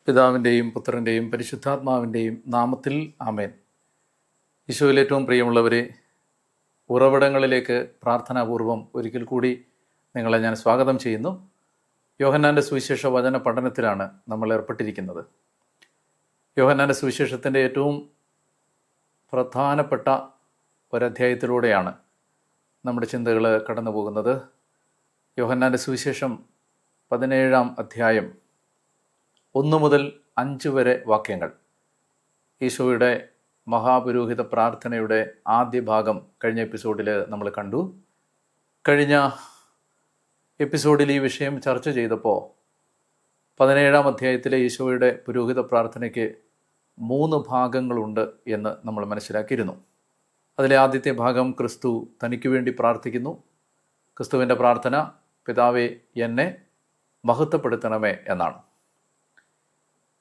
പിതാവിൻ്റെയും പുത്രൻ്റെയും പരിശുദ്ധാത്മാവിൻ്റെയും നാമത്തിൽ ആമേൻ. ഈശോയിൽ ഏറ്റവും പ്രിയമുള്ളവരെ, ഉറവിടങ്ങളിലേക്ക് പ്രാർത്ഥനാപൂർവം ഒരിക്കൽ കൂടി നിങ്ങളെ ഞാൻ സ്വാഗതം ചെയ്യുന്നു. യോഹന്നാൻ്റെ സുവിശേഷ വചന പഠനത്തിലാണ് നമ്മൾ ഏർപ്പെട്ടിരിക്കുന്നത്. യോഹന്നാൻ്റെ സുവിശേഷത്തിൻ്റെ ഏറ്റവും പ്രധാനപ്പെട്ട ഒരധ്യായത്തിലൂടെയാണ് നമ്മുടെ ചിന്തകൾ കടന്നു പോകുന്നത്. യോഹന്നാൻ്റെ സുവിശേഷം 17-ാം അധ്യായം 1 മുതൽ 5 വരെ വാക്യങ്ങൾ. ഈശോയുടെ മഹാപുരോഹിത പ്രാർത്ഥനയുടെ ആദ്യ ഭാഗം കഴിഞ്ഞ എപ്പിസോഡിൽ നമ്മൾ കണ്ടു. കഴിഞ്ഞ എപ്പിസോഡിൽ ഈ വിഷയം ചർച്ച ചെയ്തപ്പോൾ 17-ാം അധ്യായത്തിലെ ഈശോയുടെ പുരോഹിത പ്രാർത്ഥനയ്ക്ക് 3 ഭാഗങ്ങളുണ്ട് എന്ന് നമ്മൾ മനസ്സിലാക്കിയിരുന്നു. അതിലെ ആദ്യത്തെ ഭാഗം ക്രിസ്തു തനിക്ക് വേണ്ടി പ്രാർത്ഥിക്കുന്നു. ക്രിസ്തുവിൻ്റെ പ്രാർത്ഥന പിതാവേ എന്നെ മഹത്വപ്പെടുത്തണമേ എന്നാണ്.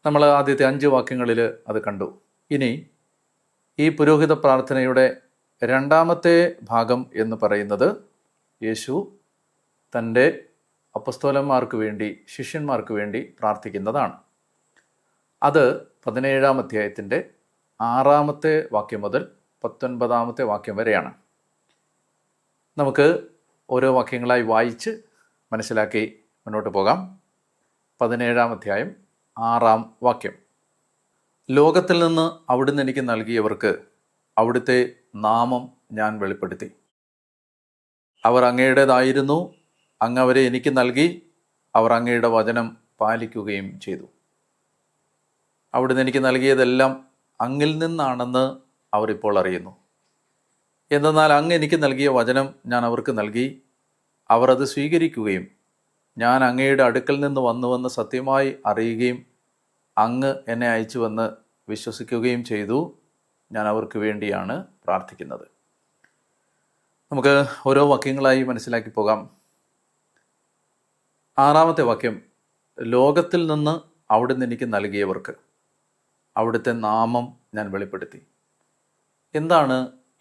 നമ്മൾ ആദ്യത്തെ 5 വാക്യങ്ങളിൽ അത് കണ്ടു. ഇനി ഈ പുരോഹിത പ്രാർത്ഥനയുടെ രണ്ടാമത്തെ ഭാഗം എന്ന് പറയുന്നത് യേശു തൻ്റെ അപ്പസ്തോലന്മാർക്ക് വേണ്ടി, ശിഷ്യന്മാർക്ക് വേണ്ടി പ്രാർത്ഥിക്കുന്നതാണ്. അത് 17-ാം അധ്യായത്തിൻ്റെ 6-ാമത്തെ വാക്യം മുതൽ 19-ാമത്തെ വാക്യം വരെയാണ്. നമുക്ക് ഓരോ വാക്യങ്ങളായി വായിച്ച് മനസ്സിലാക്കി മുന്നോട്ട് പോകാം. 17-ാം അധ്യായം 6-ാം വാക്യം. ലോകത്തിൽ നിന്ന് അവിടുന്ന് എനിക്ക് നൽകിയവർക്ക് അവിടുത്തെ നാമം ഞാൻ വെളിപ്പെടുത്തി. അവർ അങ്ങയുടേതായിരുന്നു, അങ്ങ് അവരെ എനിക്ക് നൽകി, അവർ അങ്ങയുടെ വചനം പാലിക്കുകയും ചെയ്തു. അവിടുന്ന് എനിക്ക് നൽകിയതെല്ലാം അങ്ങിൽ നിന്നാണെന്ന് അവർ ഇപ്പോൾ അറിയുന്നു. എന്തെന്നാൽ അങ്ങ് എനിക്ക് നൽകിയ വചനം ഞാൻ അവർക്ക് നൽകി, അവർ അത് സ്വീകരിക്കുകയും ഞാൻ അങ്ങയുടെ അടുക്കൽ നിന്ന് വന്നുവെന്ന് സത്യമായി അറിയുകയും അങ്ങ് എന്നെ അയച്ചുവെന്ന് വിശ്വസിക്കുകയും ചെയ്തു. ഞാൻ അവർക്ക് വേണ്ടിയാണ് പ്രാർത്ഥിക്കുന്നത്. നമുക്ക് ഓരോ വാക്യങ്ങളായി മനസ്സിലാക്കി പോകാം. 6-ാമത്തെ വാക്യം, ലോകത്തിൽ നിന്ന് അവിടുന്ന് എനിക്ക് നൽകിയവർക്ക് അവിടുത്തെ നാമം ഞാൻ വെളിപ്പെടുത്തി. എന്താണ്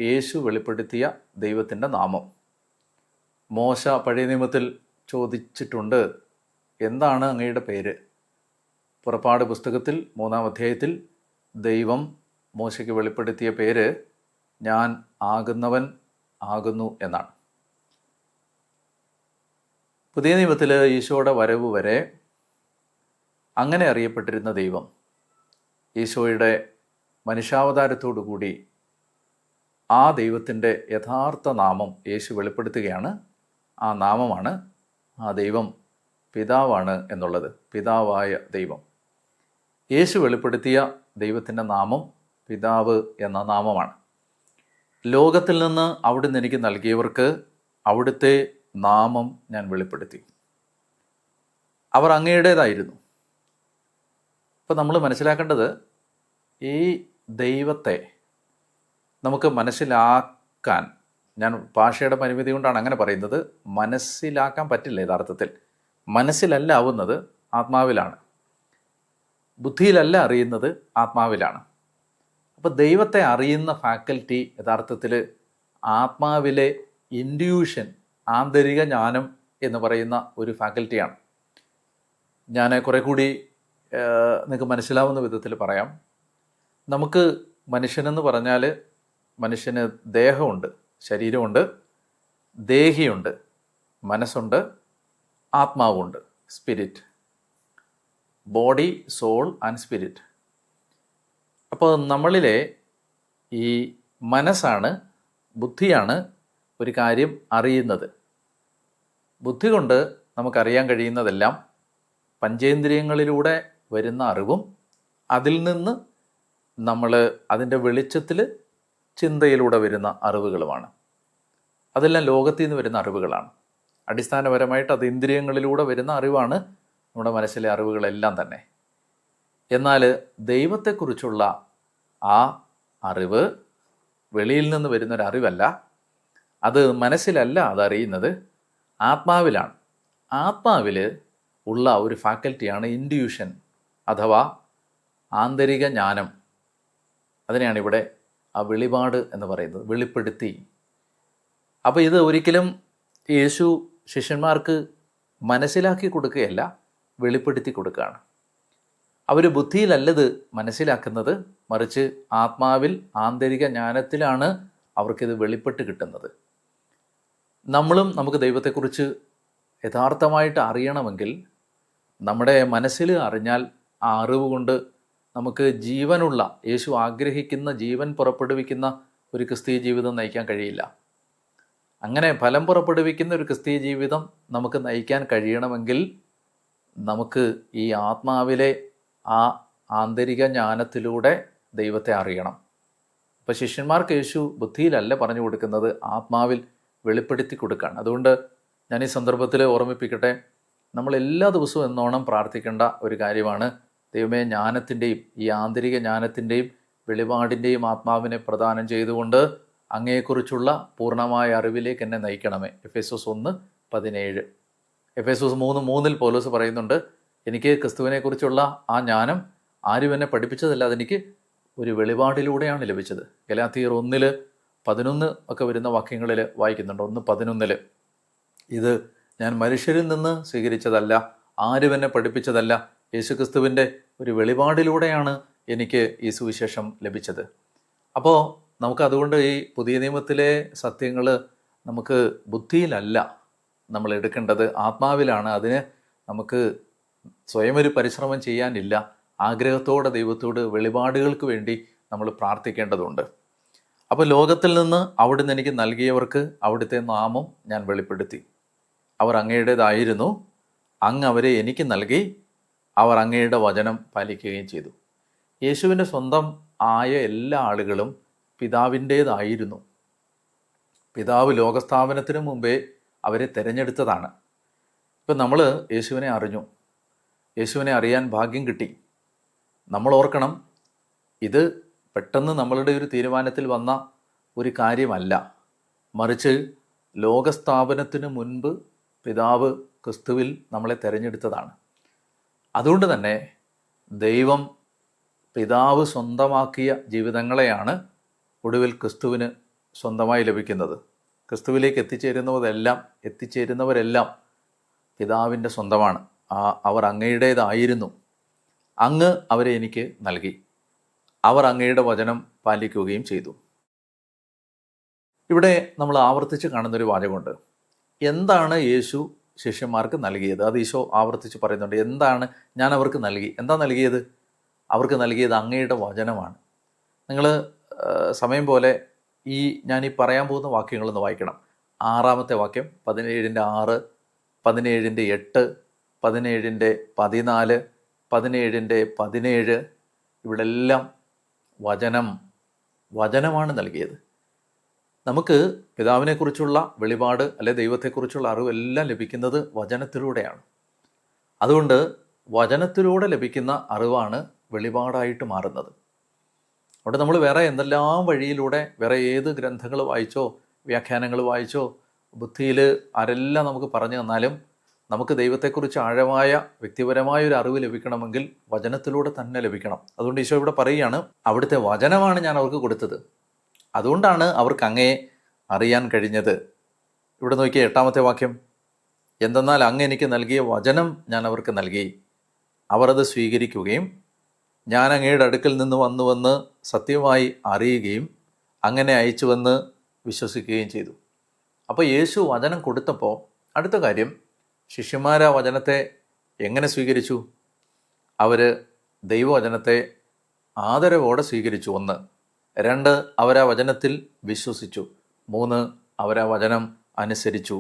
യേശു വെളിപ്പെടുത്തിയ ദൈവത്തിൻ്റെ നാമം? മോശ പഴയ നിയമത്തിൽ ചോദിച്ചിട്ടുണ്ട്, എന്താണ് അങ്ങയുടെ പേര്? പുറപ്പാട് പുസ്തകത്തിൽ 3-ാം അധ്യായത്തിൽ ദൈവം മോശയ്ക്ക് വെളിപ്പെടുത്തിയ പേര് ഞാൻ ആകുന്നവൻ ആകുന്നു എന്നാണ്. പുതിയ നിയമത്തിൽ ഈശോയുടെ വരവ് വരെ അങ്ങനെ അറിയപ്പെട്ടിരുന്ന ദൈവം ഈശോയുടെ മനുഷ്യാവതാരത്തോടു കൂടി ആ ദൈവത്തിൻ്റെ യഥാർത്ഥ നാമം യേശു വെളിപ്പെടുത്തുകയാണ്. ആ നാമമാണ്, ആ ദൈവം പിതാവാണ് എന്നുള്ളത്. പിതാവായ ദൈവം യേശു വെളിപ്പെടുത്തിയ ദൈവത്തിൻ്റെ നാമം പിതാവ് എന്ന നാമമാണ്. ലോകത്തിൽ നിന്ന് അവിടുന്ന് എനിക്ക് നൽകിയവർക്ക് അവിടുത്തെ നാമം ഞാൻ വെളിപ്പെടുത്തി. അവർ അങ്ങയുടേതായിരുന്നു. അപ്പോൾ നമ്മൾ മനസ്സിലാക്കേണ്ടത്, ഈ ദൈവത്തെ നമുക്ക് മനസ്സിലാക്കാൻ, ഞാൻ ഭാഷയുടെ പരിമിതി കൊണ്ടാണ് അങ്ങനെ പറയുന്നത്, മനസ്സിലാക്കാൻ പറ്റില്ല. യഥാർത്ഥത്തിൽ മനസ്സിലല്ല ആവുന്നത്, ആത്മാവിലാണ്. ബുദ്ധിയിലല്ല അറിയുന്നത്, ആത്മാവിലാണ്. അപ്പോൾ ദൈവത്തെ അറിയുന്ന ഫാക്കൽറ്റി യഥാർത്ഥത്തിൽ ആത്മാവിലെ ഇൻഡ്യൂഷൻ, ആന്തരിക ജ്ഞാനം എന്ന് പറയുന്ന ഒരു ഫാക്കൽറ്റിയാണ്. ഞാൻ കുറെ കൂടി നിങ്ങൾക്ക് മനസ്സിലാവുന്ന വിധത്തിൽ പറയാം. നമുക്ക് മനുഷ്യനെന്ന് പറഞ്ഞാൽ മനുഷ്യന് ദേഹമുണ്ട്, ശരീരമുണ്ട്, ദേഹിയുണ്ട്, മനസ്സുണ്ട്, ആത്മാവുണ്ട്, spirit. Body, soul and spirit. അപ്പോൾ നമ്മളിലെ ഈ മനസ്സാണ്, ബുദ്ധിയാണ് ഒരു കാര്യം അറിയുന്നത്. ബുദ്ധി കൊണ്ട് നമുക്കറിയാൻ കഴിയുന്നതെല്ലാം പഞ്ചേന്ദ്രിയങ്ങളിലൂടെ വരുന്ന അറിവും അതിൽ നിന്ന് നമ്മൾ അതിൻ്റെ വെളിച്ചത്തിൽ ചിന്തയിലൂടെ വരുന്ന അറിവുകളുമാണ്. അതെല്ലാം ലോകത്തിൽ നിന്ന് വരുന്ന അറിവുകളാണ്. അടിസ്ഥാനപരമായിട്ട് അത് ഇന്ദ്രിയങ്ങളിലൂടെ വരുന്ന അറിവാണ് നമ്മുടെ മനസ്സിലെ അറിവുകളെല്ലാം തന്നെ. എന്നാൽ ദൈവത്തെക്കുറിച്ചുള്ള ആ അറിവ് വെളിയിൽ നിന്ന് വരുന്നൊരറിവല്ല. അത് മനസ്സിലല്ല അതറിയുന്നത്, ആത്മാവിലാണ്. ആത്മാവിൽ ഉള്ള ഒരു ഫാക്കൽറ്റിയാണ് ഇൻഡ്യൂഷൻ അഥവാ ആന്തരിക ജ്ഞാനം. അതിനെയാണ് ഇവിടെ ആ വെളിപാട് എന്ന് പറയുന്നത്, വെളിപ്പെടുത്തി. അപ്പോൾ ഇത് ഒരിക്കലും യേശു ശിഷ്യന്മാർക്ക് മനസ്സിലാക്കി കൊടുക്കുകയല്ല, വെളിപ്പെടുത്തി കൊടുക്കുകയാണ്. അവർ ബുദ്ധിയിലല്ലത് മനസ്സിലാക്കുന്നത്, മറിച്ച് ആത്മാവിൽ ആന്തരിക ജ്ഞാനത്തിലാണ് അവർക്കിത് വെളിപ്പെട്ട് കിട്ടുന്നത്. നമ്മളും നമുക്ക് ദൈവത്തെക്കുറിച്ച് യഥാർത്ഥമായിട്ട് അറിയണമെങ്കിൽ നമ്മുടെ മനസ്സിൽ അറിഞ്ഞാൽ ആ അറിവ് കൊണ്ട് നമുക്ക് ജീവനുള്ള, യേശു ആഗ്രഹിക്കുന്ന ജീവൻ പുറപ്പെടുവിക്കുന്ന ഒരു ക്രിസ്തീയ ജീവിതം നയിക്കാൻ കഴിയില്ല. അങ്ങനെ ഫലം പുറപ്പെടുവിക്കുന്ന ഒരു ക്രിസ്തീയ ജീവിതം നമുക്ക് നയിക്കാൻ കഴിയണമെങ്കിൽ നമുക്ക് ഈ ആത്മാവിലെ ആ ആന്തരിക ജ്ഞാനത്തിലൂടെ ദൈവത്തെ അറിയണം. അപ്പോൾ ശിഷ്യന്മാർക്ക് യേശു ബുദ്ധിയിലല്ല പറഞ്ഞു കൊടുക്കുന്നത്, ആത്മാവിൽ വെളിപ്പെടുത്തി കൊടുക്കുകയാണ്. അതുകൊണ്ട് ഞാൻ ഈ സന്ദർഭത്തിൽ ഓർമ്മിപ്പിക്കട്ടെ, നമ്മൾ എല്ലാ ദിവസവും എന്നോണം പ്രാർത്ഥിക്കേണ്ട ഒരു കാര്യമാണ്, ദൈവമേ ജ്ഞാനത്തിൻ്റെയും ഈ ആന്തരിക ജ്ഞാനത്തിൻ്റെയും വെളിപാടിൻ്റെയും ആത്മാവിനെ പ്രദാനം ചെയ്തുകൊണ്ട് അങ്ങയെക്കുറിച്ചുള്ള പൂർണ്ണമായ അറിവിലേക്ക് എന്നെ നയിക്കണമേ. എഫേസോസ് 1:17. എഫേസോസ് 3:3 പൗലോസ് പറയുന്നുണ്ട്, എനിക്ക് ക്രിസ്തുവിനെക്കുറിച്ചുള്ള ആ ജ്ഞാനം ആരും എന്നെ പഠിപ്പിച്ചതല്ല, അതെനിക്ക് ഒരു വെളിപാടിലൂടെയാണ് ലഭിച്ചത്. ഗലാത്യർ 1:11 ഒക്കെ വരുന്ന വാക്യങ്ങളിൽ വായിക്കുന്നുണ്ട്. 1:11, ഇത് ഞാൻ മനുഷ്യരിൽ നിന്ന് സ്വീകരിച്ചതല്ല, ആരും എന്നെ പഠിപ്പിച്ചതല്ല, യേശുക്രിസ്തുവിൻ്റെ ഒരു വെളിപാടിലൂടെയാണ് എനിക്ക് ഈ സുവിശേഷം ലഭിച്ചത്. അപ്പോൾ നമുക്കതുകൊണ്ട് ഈ പുതിയ നിയമത്തിലെ സത്യങ്ങൾ നമുക്ക് ബുദ്ധിയിലല്ല നമ്മൾ എടുക്കേണ്ടത്, ആത്മാവിലാണ്. അതിന് നമുക്ക് സ്വയം ഒരു പരിശ്രമം ചെയ്യാനില്ല. ആഗ്രഹത്തോടെ ദൈവത്തോട് വെളിപാടുകൾക്ക് വേണ്ടി നമ്മൾ പ്രാർത്ഥിക്കേണ്ടതുണ്ട്. അപ്പോൾ ലോകത്തിൽ നിന്ന് അവിടുന്ന് എനിക്ക് നൽകിയവർക്ക് അവിടുത്തെ നാമം ഞാൻ വെളിപ്പെടുത്തി. അവർ അങ്ങയുടേതായിരുന്നു, അങ്ങ് അവരെ എനിക്ക് നൽകി, അവർ അങ്ങയുടെ വചനം പാലിക്കുകയും ചെയ്തു. യേശുവിൻ്റെ സ്വന്തം ആയ എല്ലാ ആളുകളും പിതാവിൻ്റേതായിരുന്നു. പിതാവ് ലോകസ്ഥാപനത്തിന് മുമ്പേ അവരെ തിരഞ്ഞെടുത്തതാണ്. ഇപ്പം നമ്മൾ യേശുവിനെ അറിഞ്ഞു, യേശുവിനെ അറിയാൻ ഭാഗ്യം കിട്ടി. നമ്മൾ ഓർക്കണം, ഇത് പെട്ടെന്ന് നമ്മളുടെ ഒരു തീരുമാനത്തിൽ വന്ന ഒരു കാര്യമല്ല, മറിച്ച് ലോകസ്ഥാപനത്തിന് മുൻപ് പിതാവ് ക്രിസ്തുവിൽ നമ്മളെ തിരഞ്ഞെടുത്തതാണ്. അതുകൊണ്ട് തന്നെ ദൈവം പിതാവ് സ്വന്തമാക്കിയ ജീവിതങ്ങളെയാണ് ഒടുവിൽ ക്രിസ്തുവിന് സ്വന്തമായി ലഭിക്കുന്നത്. ക്രിസ്തുവിലേക്ക് എത്തിച്ചേരുന്നവരെല്ലാം പിതാവിൻ്റെ സ്വന്തമാണ്. അവർ അങ്ങയുടേതായിരുന്നു, അങ്ങ് അവരെ എനിക്ക് നൽകി, അവർ അങ്ങയുടെ വചനം പാലിക്കുകയും ചെയ്തു. ഇവിടെ നമ്മൾ ആവർത്തിച്ച് കാണുന്നൊരു വാചകമുണ്ട്, എന്താണ് യേശു ശിഷ്യന്മാർക്ക് നൽകിയത്? അത് ഈശോ ആവർത്തിച്ച് പറയുന്നുണ്ട്, എന്താണ് ഞാൻ അവർക്ക് നൽകി? എന്താ നൽകിയത്? അവർക്ക് നൽകിയത് അങ്ങയുടെ വചനമാണ്. നിങ്ങൾ സമയം പോലെ ഞാനീ പറയാൻ പോകുന്ന വാക്യങ്ങളൊന്ന് വായിക്കണം. 6-ാമത്തെ വാക്യം, 17:6, 17:8, 17:14, 17:17, ഇവിടെ എല്ലാം വചനമാണ് നൽകിയത്. നമുക്ക് പിതാവിനെക്കുറിച്ചുള്ള വെളിപാട് അല്ലെ ദൈവത്തെക്കുറിച്ചുള്ള അറിവെല്ലാം ലഭിക്കുന്നത് വചനത്തിലൂടെയാണ്. അതുകൊണ്ട് വചനത്തിലൂടെ ലഭിക്കുന്ന അറിവാണ് വെളിപാടായിട്ട് മാറുന്നത്. അവിടെ നമ്മൾ വേറെ എന്തെല്ലാം വഴിയിലൂടെ, വേറെ ഏത് ഗ്രന്ഥങ്ങൾ വായിച്ചോ വ്യാഖ്യാനങ്ങൾ വായിച്ചോ ബുദ്ധിയിൽ ആരെല്ലാം നമുക്ക് പറഞ്ഞു തന്നാലും നമുക്ക് ദൈവത്തെക്കുറിച്ച് ആഴമായ വ്യക്തിപരമായ ഒരു അറിവ് ലഭിക്കണമെങ്കിൽ വചനത്തിലൂടെ തന്നെ ലഭിക്കണം. അതുകൊണ്ട് ഈശോ ഇവിടെ പറയുകയാണ്, അവിടുത്തെ വചനമാണ് ഞാൻ അവർക്ക് കൊടുത്തത്, അതുകൊണ്ടാണ് അവർക്ക് അങ്ങയെ അറിയാൻ കഴിഞ്ഞത്. ഇവിടെ നോക്കിയ 8-ാമത്തെ വാക്യം, എന്തെന്നാൽ അങ്ങ് എനിക്ക് നൽകിയ വചനം ഞാൻ അവർക്ക് നൽകി, അവർ അത് സ്വീകരിക്കുകയും ഞാൻ അങ്ങയുടെ അടുക്കൽ നിന്ന് വന്ന് സത്യമായി അറിയുകയും അങ്ങനെ അയച്ചുവെന്ന് വിശ്വസിക്കുകയും ചെയ്തു. അപ്പോൾ യേശു വചനം കൊടുത്തപ്പോൾ അടുത്ത കാര്യം, ശിഷ്യന്മാർ ആ വചനത്തെ എങ്ങനെ സ്വീകരിച്ചു? അവർ ദൈവവചനത്തെ ആദരവോടെ സ്വീകരിച്ചു. 1. 2, അവരാ വചനത്തിൽ വിശ്വസിച്ചു. 3, അവരാ വചനം അനുസരിച്ചു.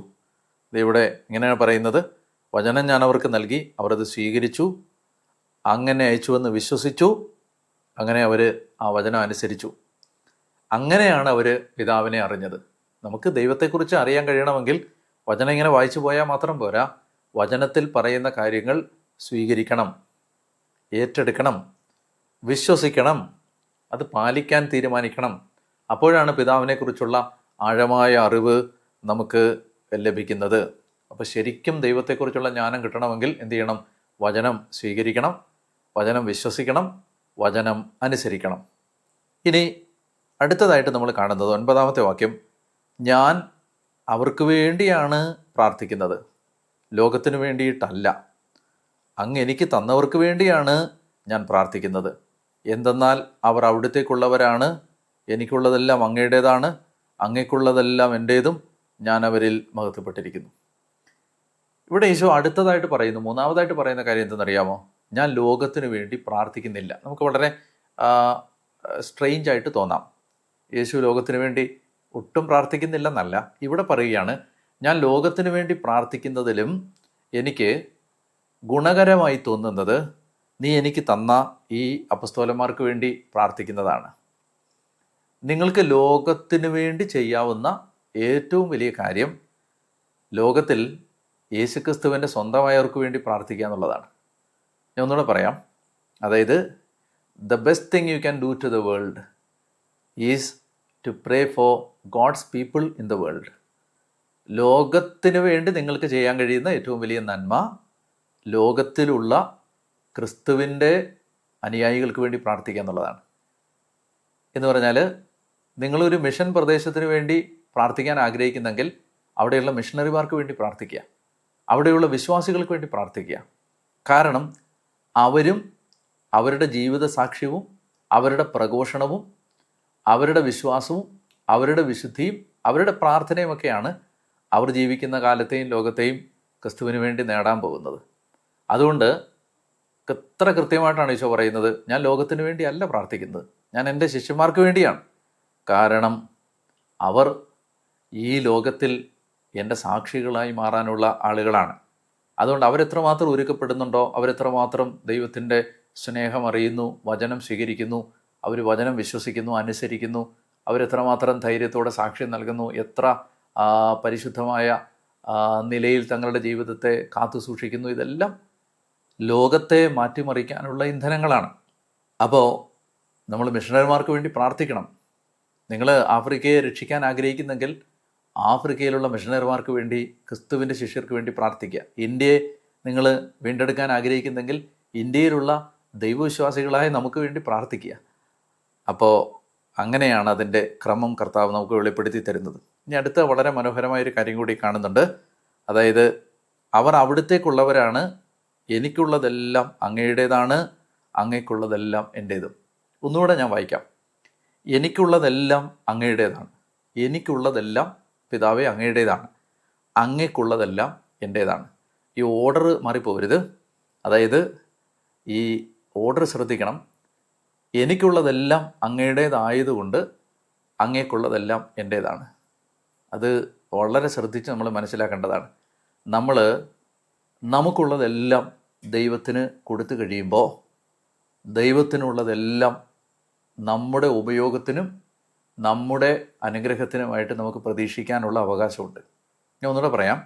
ഇവിടെ ഇങ്ങനെയാണ് പറയുന്നത്, വചനം ഞാൻ അവർക്ക് നൽകി, അവരത് സ്വീകരിച്ചു, അങ്ങനെ അയച്ചുവെന്ന് വിശ്വസിച്ചു, അങ്ങനെ അവർ ആ വചനം അനുസരിച്ചു. അങ്ങനെയാണ് അവർ പിതാവിനെ അറിഞ്ഞത്. നമുക്ക് ദൈവത്തെക്കുറിച്ച് അറിയാൻ കഴിയണമെങ്കിൽ വചനം ഇങ്ങനെ വായിച്ചു പോയാൽ മാത്രം പോരാ, വചനത്തിൽ പറയുന്ന കാര്യങ്ങൾ സ്വീകരിക്കണം, ഏറ്റെടുക്കണം, വിശ്വസിക്കണം, അത് പാലിക്കാൻ തീരുമാനിക്കണം. അപ്പോഴാണ് പിതാവിനെക്കുറിച്ചുള്ള ആഴമായ അറിവ് നമുക്ക് ലഭിക്കുന്നത്. അപ്പോൾ ശരിക്കും ദൈവത്തെക്കുറിച്ചുള്ള ജ്ഞാനം കിട്ടണമെങ്കിൽ എന്ത് ചെയ്യണം? വചനം സ്വീകരിക്കണം, വചനം വിശ്വസിക്കണം, വചനം അനുസരിക്കണം. ഇനി അടുത്തതായിട്ട് നമ്മൾ കാണുന്നത് 9-ാമത്തെ വാക്യം, ഞാൻ അവർക്ക് വേണ്ടിയാണ് പ്രാർത്ഥിക്കുന്നത്, ലോകത്തിന് വേണ്ടിയിട്ടല്ല. അങ്ങ് എനിക്ക് തന്നവർക്ക് വേണ്ടിയാണ് ഞാൻ പ്രാർത്ഥിക്കുന്നത്. എന്തെന്നാൽ അവർ അവിടുത്തേക്കുള്ളവരാണ്, എനിക്കുള്ളതെല്ലാം അങ്ങയുടേതാണ്, അങ്ങയ്ക്കുള്ളതെല്ലാം എൻ്റേതും, ഞാൻ അവരിൽ മഹത്വപ്പെട്ടിരിക്കുന്നു. ഇവിടെ ഈശോ അടുത്തതായിട്ട് പറയുന്നു, മൂന്നാമതായിട്ട് പറയുന്ന കാര്യം എന്തെന്നറിയാമോ? ഞാൻ ലോകത്തിന് വേണ്ടി പ്രാർത്ഥിക്കുന്നില്ല. നമുക്ക് വളരെ സ്ട്രെയിഞ്ച് ആയിട്ട് തോന്നാം. യേശു ലോകത്തിന് വേണ്ടി ഒട്ടും പ്രാർത്ഥിക്കുന്നില്ലെന്നല്ല, ഇവിടെ പറയുകയാണ്, ഞാൻ ലോകത്തിന് വേണ്ടി പ്രാർത്ഥിക്കുന്നതിലും എനിക്ക് ഗുണകരമായി തോന്നുന്നത് നീ എനിക്ക് തന്ന ഈ അപ്പസ്തോലന്മാർക്ക് വേണ്ടി പ്രാർത്ഥിക്കുന്നതാണ്. നിങ്ങൾക്ക് ലോകത്തിന് വേണ്ടി ചെയ്യാവുന്ന ഏറ്റവും വലിയ കാര്യം ലോകത്തിൽ യേശുക്രിസ്തുവിൻ്റെ സ്വന്തമായവർക്ക് വേണ്ടി പ്രാർത്ഥിക്കുക എന്നുള്ളതാണ്. ഞാൻ ഒന്നുകൂടെ പറയാം. അതായത് the best thing you can do to the world is to pray for God's people in the world. ലോകത്തിന് വേണ്ടി നിങ്ങൾക്ക് ചെയ്യാൻ കഴിയുന്ന ഏറ്റവും വലിയ നന്മ ലോകത്തിലുള്ള ക്രിസ്തുവിൻ്റെ അനുയായികൾക്ക് വേണ്ടി പ്രാർത്ഥിക്കുക എന്നുള്ളതാണ്. എന്ന് പറഞ്ഞാൽ നിങ്ങളൊരു മിഷൻ പ്രദേശത്തിന് വേണ്ടി പ്രാർത്ഥിക്കാൻ ആഗ്രഹിക്കുന്നെങ്കിൽ അവിടെയുള്ള മിഷണറിമാർക്ക് വേണ്ടി പ്രാർത്ഥിക്കുക, അവിടെയുള്ള വിശ്വാസികൾക്ക് വേണ്ടി പ്രാർത്ഥിക്കുക. കാരണം അവരും അവരുടെ ജീവിത സാക്ഷ്യവും അവരുടെ പ്രഘോഷണവും അവരുടെ വിശ്വാസവും അവരുടെ വിശുദ്ധിയും അവരുടെ പ്രാർത്ഥനയുമൊക്കെയാണ് അവർ ജീവിക്കുന്ന കാലത്തെയും ലോകത്തെയും ക്രിസ്തുവിന് വേണ്ടി നേടാൻ പോകുന്നത്. അതുകൊണ്ട് എത്ര കൃത്യമായിട്ടാണ് ഈശോ പറയുന്നത്, ഞാൻ ലോകത്തിന് വേണ്ടിയല്ല പ്രാർത്ഥിക്കുന്നത്, ഞാൻ എൻ്റെ ശിഷ്യന്മാർക്ക് വേണ്ടിയാണ്. കാരണം അവർ ഈ ലോകത്തിൽ എൻ്റെ സാക്ഷികളായി മാറാനുള്ള ആളുകളാണ്. അതുകൊണ്ട് അവരെത്രമാത്രം ഒരുക്കപ്പെടുന്നുണ്ടോ, അവരെത്രമാത്രം ദൈവത്തിൻ്റെ സ്നേഹം അറിയുന്നു, വചനം സ്വീകരിക്കുന്നു, അവർ വചനം വിശ്വസിക്കുന്നു, അനുസരിക്കുന്നു, അവരെത്രമാത്രം ധൈര്യത്തോടെ സാക്ഷ്യം നൽകുന്നു, എത്ര പരിശുദ്ധമായ നിലയിൽ തങ്ങളുടെ ജീവിതത്തെ കാത്തു സൂക്ഷിക്കുന്നു, ഇതെല്ലാം ലോകത്തെ മാറ്റിമറിക്കാനുള്ള ഇന്ധനങ്ങളാണ്. അപ്പോൾ നമ്മൾ മിഷണറിമാർക്ക് വേണ്ടി പ്രാർത്ഥിക്കണം. നിങ്ങൾ ആഫ്രിക്കയെ രക്ഷിക്കാൻ ആഗ്രഹിക്കുന്നെങ്കിൽ ആഫ്രിക്കയിലുള്ള മിഷണറിമാർക്ക് വേണ്ടി, ക്രിസ്തുവിൻ്റെ ശിഷ്യർക്ക് വേണ്ടി പ്രാർത്ഥിക്കുക. ഇന്ത്യയെ നിങ്ങൾ വീണ്ടെടുക്കാൻ ആഗ്രഹിക്കുന്നെങ്കിൽ ഇന്ത്യയിലുള്ള ദൈവവിശ്വാസികളായ നമുക്ക് വേണ്ടി പ്രാർത്ഥിക്കുക. അപ്പോൾ അങ്ങനെയാണ് അതിൻ്റെ ക്രമം കർത്താവ് നമുക്ക് വെളിപ്പെടുത്തി തരുന്നത്. ഇനി അടുത്ത വളരെ മനോഹരമായൊരു കാര്യം കൂടി കാണുന്നുണ്ട്. അതായത് അവർ അവിടുത്തേക്കുള്ളവരാണ്, എനിക്കുള്ളതെല്ലാം അങ്ങയുടേതാണ്, അങ്ങയ്ക്കുള്ളതെല്ലാം എൻ്റേതും. ഒന്നുകൂടെ ഞാൻ വായിക്കാം. എനിക്കുള്ളതെല്ലാം അങ്ങയുടേതാണ്, എനിക്കുള്ളതെല്ലാം പിതാവേ അങ്ങയുടേതാണ്, അങ്ങയ്ക്കുള്ളതെല്ലാം എൻ്റേതാണ്. ഈ ഓർഡർ മാറിപ്പോകരുത്. അതായത് ഈ ഓർഡർ ശ്രദ്ധിക്കണം. എനിക്കുള്ളതെല്ലാം അങ്ങയുടേതായതുകൊണ്ട് അങ്ങേക്കുള്ളതെല്ലാം എൻ്റേതാണ്. അത് വളരെ ശ്രദ്ധിച്ച് നമ്മൾ മനസ്സിലാക്കേണ്ടതാണ്. നമ്മൾ നമുക്കുള്ളതെല്ലാം ദൈവത്തിന് കൊടുത്തു കഴിയുമ്പോൾ ദൈവത്തിനുള്ളതെല്ലാം നമ്മുടെ ഉപയോഗത്തിനും നമ്മുടെ അനുഗ്രഹത്തിനുമായിട്ട് നമുക്ക് പ്രതീക്ഷിക്കാനുള്ള അവകാശമുണ്ട്. ഞാൻ ഒന്നുകൂടെ പറയാം.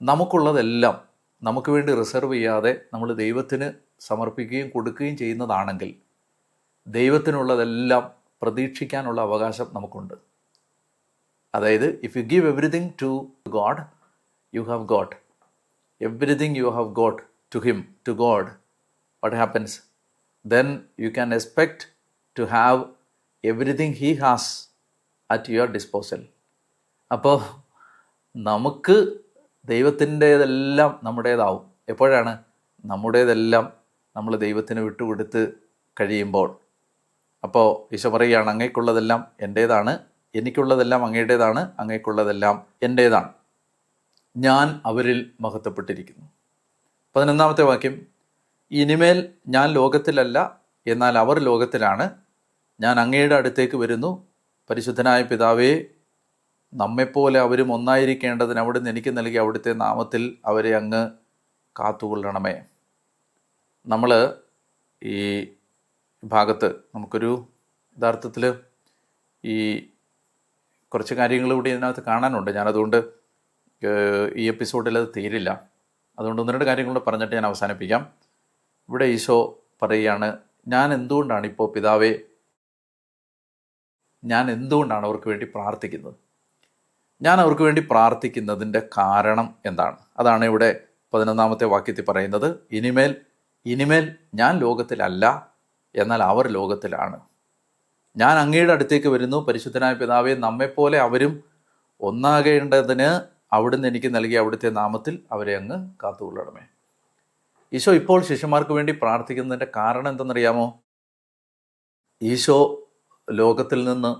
നമുക്കുള്ളതെല്ലാം നമുക്ക് വേണ്ടി റിസർവ് ചെയ്യാതെ നമ്മൾ ദൈവത്തിന് സമർപ്പിക്കുകയും കൊടുക്കുകയും ചെയ്യുന്നതാണെങ്കിൽ ദൈവത്തിനുള്ളതെല്ലാം പ്രതീക്ഷിക്കാനുള്ള അവകാശം നമുക്കുണ്ട്. അതായത് if you give everything to God, you have got everything. You have got to him, to God. What happens? then you can expect to have everything he has at your disposal. അപ്പോൾ നമുക്ക് ദൈവത്തിൻ്റേതെല്ലാം നമ്മുടേതാവും. എപ്പോഴാണ്? നമ്മുടേതെല്ലാം നമ്മൾ ദൈവത്തിന് വിട്ടുകൊടുത്ത് കഴിയുമ്പോൾ. അപ്പോൾ ഈശോ പറയുകയാണ്, അങ്ങേക്കുള്ളതെല്ലാം എൻ്റേതാണ്, എനിക്കുള്ളതെല്ലാം അങ്ങയുടേതാണ്, അങ്ങേക്കുള്ളതെല്ലാം എൻ്റേതാണ്, ഞാൻ അവരിൽ മഹത്വപ്പെട്ടിരിക്കുന്നു. 11-ാമത്തെ വാക്യം, ഇനിമേൽ ഞാൻ ലോകത്തിലല്ല, എന്നാൽ അവർ ലോകത്തിലാണ്. ഞാൻ അങ്ങയുടെ അടുത്തേക്ക് വരുന്നു. പരിശുദ്ധനായ പിതാവേ, നമ്മെപ്പോലെ അവരും ഒന്നായിരിക്കേണ്ടതിന് അവിടുന്ന് എനിക്ക് നൽകി അവിടുത്തെ നാമത്തിൽ അവരെ അങ്ങ് കാത്തുകൊള്ളണമേ. നമ്മൾ ഈ ഭാഗത്ത് നമുക്കൊരു യഥാർത്ഥത്തിൽ ഈ കുറച്ച് കാര്യങ്ങൾ കൂടി ഇതിനകത്ത് കാണാനുണ്ട്. ഞാനതുകൊണ്ട് ഈ എപ്പിസോഡിൽ അത് തീരില്ല. അതുകൊണ്ട് 1-2 കാര്യങ്ങൾ പറഞ്ഞിട്ട് ഞാൻ അവസാനിപ്പിക്കാം. ഇവിടെ ഈശോ പറയുകയാണ്, ഞാൻ എന്തുകൊണ്ടാണ് ഇപ്പോൾ പിതാവേ, ഞാൻ എന്തുകൊണ്ടാണ് അവർക്ക് വേണ്ടി പ്രാർത്ഥിക്കുന്നത്? ഞാൻ അവർക്ക് വേണ്ടി പ്രാർത്ഥിക്കുന്നതിൻ്റെ കാരണം എന്താണ്? അതാണ് ഇവിടെ 11-ാമത്തെ വാക്യത്തിൽ പറയുന്നത്. ഇനിമേൽ ഞാൻ ലോകത്തിലല്ല, എന്നാൽ അവർ ലോകത്തിലാണ്. ഞാൻ അങ്ങയുടെ അടുത്തേക്ക് വരുന്നു. പരിശുദ്ധനായ പിതാവേ, നമ്മെപ്പോലെ അവരും ഒന്നാകേണ്ടതിന് അവിടുന്ന് എനിക്ക് നൽകിയ അവിടുത്തെ നാമത്തിൽ അവരെ അങ്ങ് കാത്തുകൊള്ളണമേ. ഈശോ ഇപ്പോൾ ശിഷ്യന്മാർക്ക് വേണ്ടി പ്രാർത്ഥിക്കുന്നതിൻ്റെ കാരണം എന്തെന്നറിയാമോ? ഈശോ ലോകത്തിൽ നിന്ന്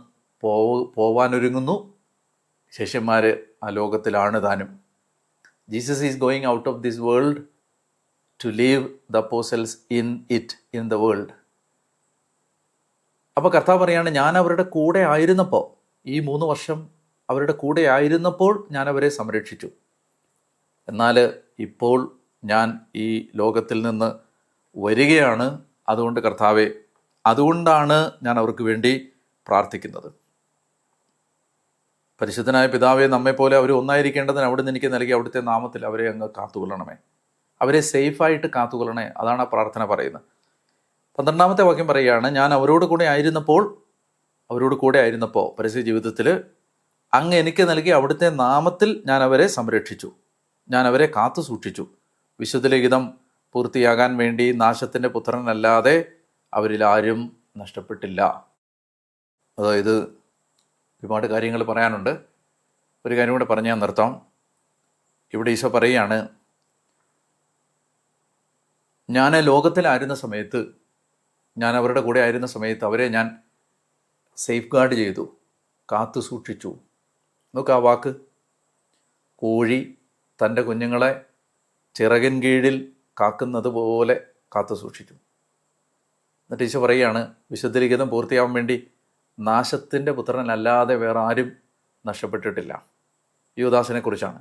പോവാനൊരുങ്ങുന്നു. ശിഷ്യന്മാർ ആ ലോകത്തിലാണ് താനും. Jesus is going out of this world to leave the apostles in the world. അപ്പോൾ കർത്താവ് പറയാണ്, ഞാൻ അവരുടെ കൂടെ ആയിരുന്നപ്പോൾ, ഈ 3 വർഷം അവരുടെ കൂടെ ആയിരുന്നപ്പോൾ ഞാൻ അവരെ സംരക്ഷിച്ചു. എന്നാൽ ഇപ്പോൾ ഞാൻ ഈ ലോകത്തിൽ നിന്ന് വരികയാണ്. അതുകൊണ്ട് കർത്താവെ, അതുകൊണ്ടാണ് ഞാൻ അവർക്ക് വേണ്ടി പ്രാർത്ഥിക്കുന്നത്. പരിശുദ്ധനായ പിതാവെ, നമ്മെപ്പോലെ അവർ ഒന്നായിരിക്കേണ്ടതിന് അവിടുന്ന് എനിക്ക് നൽകി അവിടുത്തെ നാമത്തിൽ അവരെ അങ്ങ് കാത്തുകൊള്ളണമേ, അവരെ സേഫായിട്ട് കാത്തുകൊള്ളണേ. അതാണ് ആ പ്രാർത്ഥന പറയുന്നത്. 12-ാമത്തെ വാക്യം പറയുകയാണ്, ഞാൻ അവരോട് കൂടെ ആയിരുന്നപ്പോൾ പരസ്യ ജീവിതത്തിൽ അങ്ങ് എനിക്ക് നൽകി അവിടുത്തെ നാമത്തിൽ ഞാൻ അവരെ സംരക്ഷിച്ചു, ഞാൻ അവരെ കാത്തു സൂക്ഷിച്ചു. വിശുദ്ധ ലിഖിതം പൂർത്തിയാകാൻ വേണ്ടി നാശത്തിൻ്റെ പുത്രനല്ലാതെ അവരിൽ ആരും നഷ്ടപ്പെട്ടില്ല. അതായത് ഒരുപാട് കാര്യങ്ങൾ പറയാനുണ്ട്. ഒരു കാര്യം കൂടെ പറഞ്ഞ് ഞാൻ നിർത്താം. ഇവിടെ ഈശോ പറയുകയാണ്, ഞാൻ ലോകത്തിലായിരുന്ന സമയത്ത്, ഞാൻ അവരുടെ കൂടെ ആയിരുന്ന സമയത്ത് അവരെ ഞാൻ സേഫ് ഗാർഡ് ചെയ്തു, കാത്തു സൂക്ഷിച്ചു. നോക്ക് ആ വാക്ക്. കോഴി തൻ്റെ കുഞ്ഞുങ്ങളെ ചിറകിൻ കീഴിൽ കാക്കുന്നത് പോലെ കാത്തു സൂക്ഷിച്ചു. എന്നിട്ട് ഈശോ പറയുകയാണ്, വിശുദ്ധ ലിഖിതം പൂർത്തിയാവാൻ വേണ്ടി നാശത്തിൻ്റെ പുത്രനല്ലാതെ വേറെ ആരും നഷ്ടപ്പെട്ടിട്ടില്ല. യൂദാസിനെ കുറിച്ചാണ്.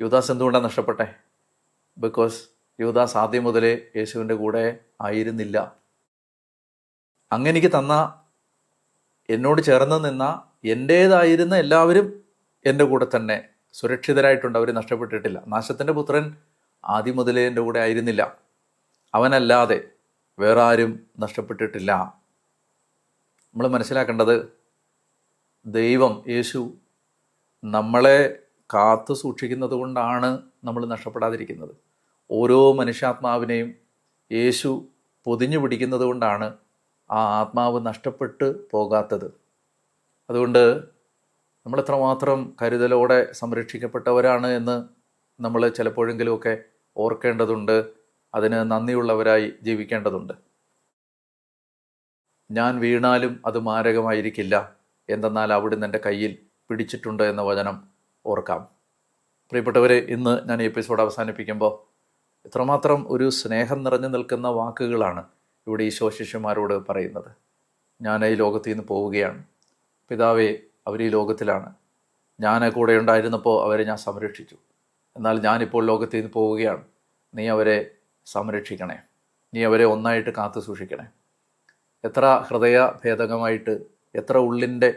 യൂദാസ് എന്തുകൊണ്ടാണ് നഷ്ടപ്പെട്ടെ? ബിക്കോസ് യൂദാസ് ആദ്യം മുതലേ യേശുവിൻ്റെ കൂടെ ആയിരുന്നില്ല. അങ്ങെനിക്ക് തന്ന, എന്നോട് ചേർന്ന് നിന്ന, എൻ്റേതായിരുന്ന എല്ലാവരും എൻ്റെ കൂടെ തന്നെ സുരക്ഷിതരായിട്ടുണ്ട്. അവർ നഷ്ടപ്പെട്ടിട്ടില്ല. നാശത്തിൻ്റെ പുത്രൻ ആദ്യം മുതലേ എൻ്റെ കൂടെ ആയിരുന്നില്ല. അവനല്ലാതെ വേറെ ആരും നഷ്ടപ്പെട്ടിട്ടില്ല. നമ്മൾ മനസ്സിലാക്കേണ്ടത്, ദൈവം, യേശു നമ്മളെ കാത്തു സൂക്ഷിക്കുന്നത് കൊണ്ടാണ് നമ്മൾ നഷ്ടപ്പെടാതിരിക്കുന്നത്. ഓരോ മനുഷ്യാത്മാവിനെയും യേശു പൊതിഞ്ഞു പിടിക്കുന്നത് കൊണ്ടാണ് ആ ആത്മാവ് നഷ്ടപ്പെട്ട് പോകാത്തത്. അതുകൊണ്ട് നമ്മൾ എത്രമാത്രം കരുതലോടെ സംരക്ഷിക്കപ്പെട്ടവരാണ് എന്ന് നമ്മൾ ചിലപ്പോഴെങ്കിലുമൊക്കെ ഓർക്കേണ്ടതുണ്ട്. അതിന് നന്ദിയുള്ളവരായി ജീവിക്കേണ്ടതുണ്ട്. ഞാൻ വീണാലും അത് മാരകമായിരിക്കില്ല, എന്തെന്നാൽ അവിടുന്ന് എൻ്റെ കയ്യിൽ പിടിച്ചിട്ടുണ്ട് എന്ന വചനം ഓർക്കാം. പ്രിയപ്പെട്ടവരെ, ഇന്ന് ഞാൻ ഈ എപ്പിസോഡ് അവസാനിപ്പിക്കുമ്പോൾ എത്രമാത്രം ഒരു സ്നേഹം നിറഞ്ഞു നിൽക്കുന്ന വാക്കുകളാണ് ഇവിടെ ഈശോ ശിഷ്യന്മാരോട് പറയുന്നത്. ഞാൻ ഈ ലോകത്തിൽ നിന്ന് പോവുകയാണ്. പിതാവേ, അവർ ഈ ലോകത്തിലാണ്. ഞാൻ കൂടെ ഉണ്ടായിരുന്നപ്പോൾ അവരെ ഞാൻ സംരക്ഷിച്ചു. എന്നാൽ ഞാനിപ്പോൾ ലോകത്തിൽ നിന്ന് പോവുകയാണ്. നീ അവരെ സംരക്ഷിക്കണേ, നീ അവരെ ഒന്നായിട്ട് കാത്തു സൂക്ഷിക്കണേ. എത്ര ഹൃദയഭേദകമായിട്ട്, എത്ര ഉള്ളിൻ്റെ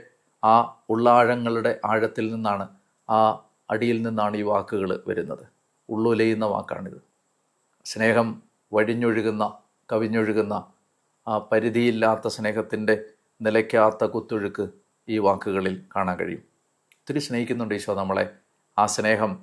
ആ ഉള്ളാഴങ്ങളുടെ ആഴത്തിൽ നിന്നാണ്, ആ അടിയിൽ നിന്നാണ് ഈ വാക്കുകൾ വരുന്നത്. ഉള്ളുലയുന്ന വാക്കാണിത്. സ്നേഹം വഴിഞ്ഞൊഴുകുന്ന, കവിഞ്ഞൊഴുകുന്ന, ആ പരിധിയില്ലാത്ത സ്നേഹത്തിൻ്റെ നിലയ്ക്കാത്ത കുത്തൊഴുക്ക് ഈ വാക്കുകളിൽ കാണാൻ കഴിയും. ഒത്തിരി സ്നേഹിക്കുന്നുണ്ട് ഈശോ നമ്മളെ. ആ സ്നേഹം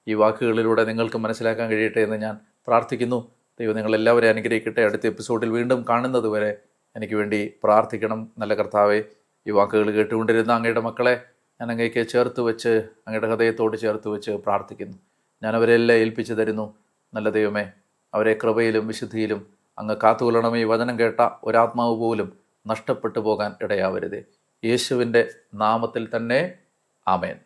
ഈ വാക്കുകളിലൂടെ നിങ്ങൾക്ക് മനസ്സിലാക്കാൻ കഴിയട്ടെ എന്ന് ഞാൻ പ്രാർത്ഥിക്കുന്നു. ദൈവം നിങ്ങളെല്ലാവരെയും അനുഗ്രഹിക്കട്ടെ. അടുത്ത എപ്പിസോഡിൽ വീണ്ടും കാണുന്നത് വരെ എനിക്ക് വേണ്ടി പ്രാർത്ഥിക്കണം. നല്ല കർത്താവെ, ഈ വാക്കുകൾ കേട്ടുകൊണ്ടിരുന്ന അങ്ങയുടെ മക്കളെ ഞാൻ അങ്ങേക്ക് ചേർത്ത് വെച്ച്, അങ്ങയുടെ ഹൃദയത്തോട് ചേർത്ത് വെച്ച് പ്രാർത്ഥിക്കുന്നു. ഞാൻ അവരെല്ലാം ഏൽപ്പിച്ചു തരുന്നു. നല്ല ദൈവമേ, അവരെ കൃപയിലും വിശുദ്ധിയിലും അങ്ങ് കാത്തുകൊള്ളണമേ. ഈ വചനം കേട്ട ഒരാത്മാവ് പോലും നഷ്ടപ്പെട്ടു പോകാൻ ഇടയാവരുതേ. യേശുവിൻ്റെ നാമത്തിൽ തന്നെ ആമേൻ.